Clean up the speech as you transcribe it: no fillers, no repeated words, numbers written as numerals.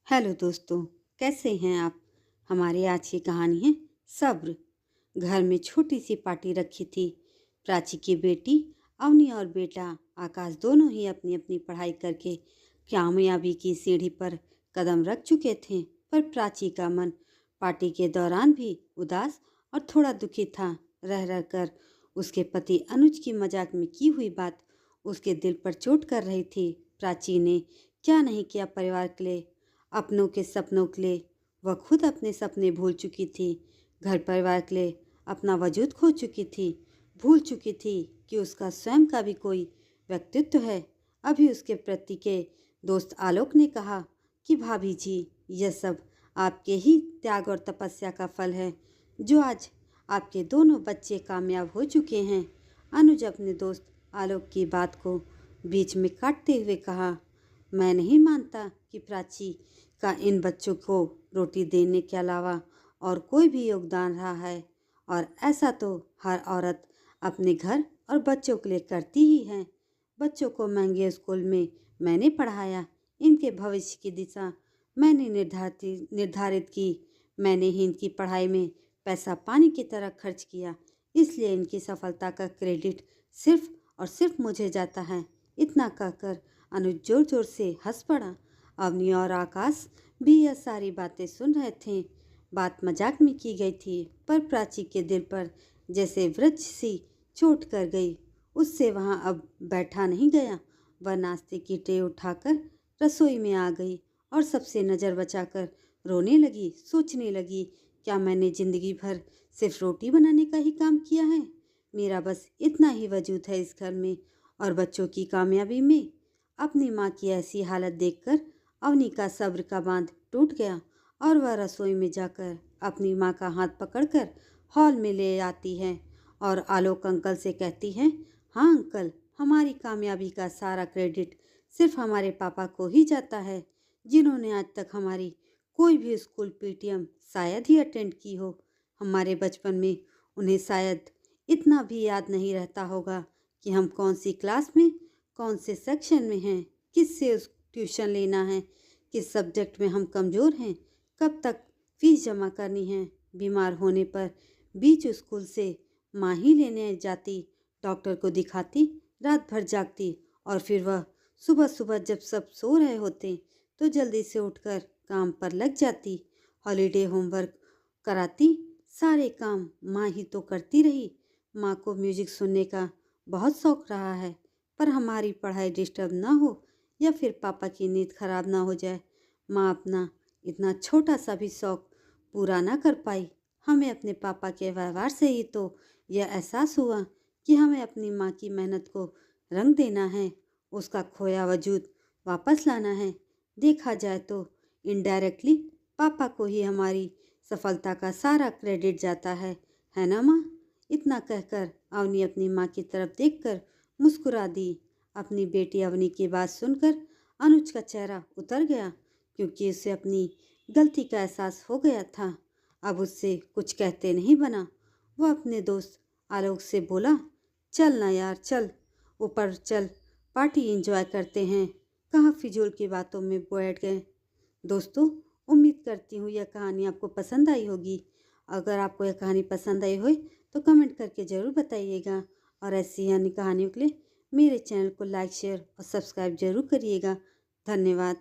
Hello दोस्तों, कैसे हैं आप। हमारी आज की कहानी है सब्र। घर में छोटी सी पार्टी रखी थी। प्राची की बेटी अवनी और बेटा आकाश दोनों ही अपनी अपनी पढ़ाई करके कामयाबी की सीढ़ी पर कदम रख चुके थे। पर प्राची का मन पार्टी के दौरान भी उदास और थोड़ा दुखी था। रह रह कर उसके पति अनुज की मजाक में की हुई बात उसके दिल पर चोट कर रही थी। प्राची ने क्या नहीं किया परिवार के लिए, अपनों के सपनों के लिए। वह खुद अपने सपने भूल चुकी थी। घर परिवार के लिए अपना वजूद खो चुकी थी। भूल चुकी थी कि उसका स्वयं का भी कोई व्यक्तित्व है। अभी उसके प्रति के दोस्त आलोक ने कहा कि भाभी जी, यह सब आपके ही त्याग और तपस्या का फल है, जो आज आपके दोनों बच्चे कामयाब हो चुके हैं। अनुज अपने दोस्त आलोक की बात को बीच में काटते हुए कहा, मैं नहीं मानता कि प्राची का इन बच्चों को रोटी देने के अलावा और कोई भी योगदान रहा है। और ऐसा तो हर औरत अपने घर और बच्चों के लिए करती ही है। बच्चों को महंगे स्कूल में मैंने पढ़ाया, इनके भविष्य की दिशा मैंने निर्धारित की। मैंने ही इनकी पढ़ाई में पैसा पानी की तरह खर्च किया, इसलिए इनकी सफलता का क्रेडिट सिर्फ और सिर्फ मुझे जाता है। इतना कहकर अनुज जोर जोर से हंस पड़ा। अवनी और आकाश भी यह सारी बातें सुन रहे थे। बात मजाक में की गई थी, पर प्राची के दिल पर जैसे वृक्ष सी चोट कर गई। उससे वहां अब बैठा नहीं गया। वह नाश्ते की ट्रे उठाकर रसोई में आ गई और सबसे नज़र बचाकर रोने लगी। सोचने लगी, क्या मैंने जिंदगी भर सिर्फ रोटी बनाने का ही काम किया है। मेरा बस इतना ही वजूद है इस घर में और बच्चों की कामयाबी में। अपनी माँ की ऐसी हालत देखकर अवनी का सब्र का बांध टूट गया और वह रसोई में जाकर अपनी माँ का हाथ पकड़कर हॉल में ले आती है और आलोक अंकल से कहती है, हाँ अंकल, हमारी कामयाबी का सारा क्रेडिट सिर्फ हमारे पापा को ही जाता है, जिन्होंने आज तक हमारी कोई भी स्कूल पीटीएम शायद ही अटेंड की हो। हमारे बचपन में उन्हें शायद इतना भी याद नहीं रहता होगा कि हम कौन सी क्लास में, कौन से सेक्शन में हैं, किससे ट्यूशन लेना है, किस सब्जेक्ट में हम कमज़ोर हैं, कब तक फीस जमा करनी है। बीमार होने पर बीच स्कूल से माँ ही लेने जाती, डॉक्टर को दिखाती, रात भर जागती और फिर वह सुबह सुबह जब सब सो रहे होते तो जल्दी से उठकर काम पर लग जाती। हॉलीडे होमवर्क कराती, सारे काम माँ ही तो करती रही। माँ को म्यूजिक सुनने का बहुत शौक रहा है, पर हमारी पढ़ाई डिस्टर्ब ना हो या फिर पापा की नींद खराब ना हो जाए, माँ अपना इतना छोटा सा भी शौक पूरा ना कर पाई। हमें अपने पापा के व्यवहार से ही तो यह एहसास हुआ कि हमें अपनी माँ की मेहनत को रंग देना है, उसका खोया वजूद वापस लाना है। देखा जाए तो इनडायरेक्टली पापा को ही हमारी सफलता का सारा क्रेडिट जाता है ना माँ। इतना कहकर अवनी अपनी माँ की तरफ देखकर मुस्कुरा दी। अपनी बेटी अवनी की बात सुनकर अनुज का चेहरा उतर गया, क्योंकि उसे अपनी गलती का एहसास हो गया था। अब उससे कुछ कहते नहीं बना। वह अपने दोस्त आलोक से बोला, चल ना यार, चल ऊपर चल, पार्टी एंजॉय करते हैं, कहाँ फिजूल की बातों में बैठ गए। दोस्तों, उम्मीद करती हूँ यह कहानी आपको पसंद आई होगी। अगर आपको यह कहानी पसंद आई हो तो कमेंट करके ज़रूर बताइएगा और ऐसी अन्य कहानियों के लिए मेरे चैनल को लाइक, शेयर और सब्सक्राइब जरूर करिएगा। धन्यवाद।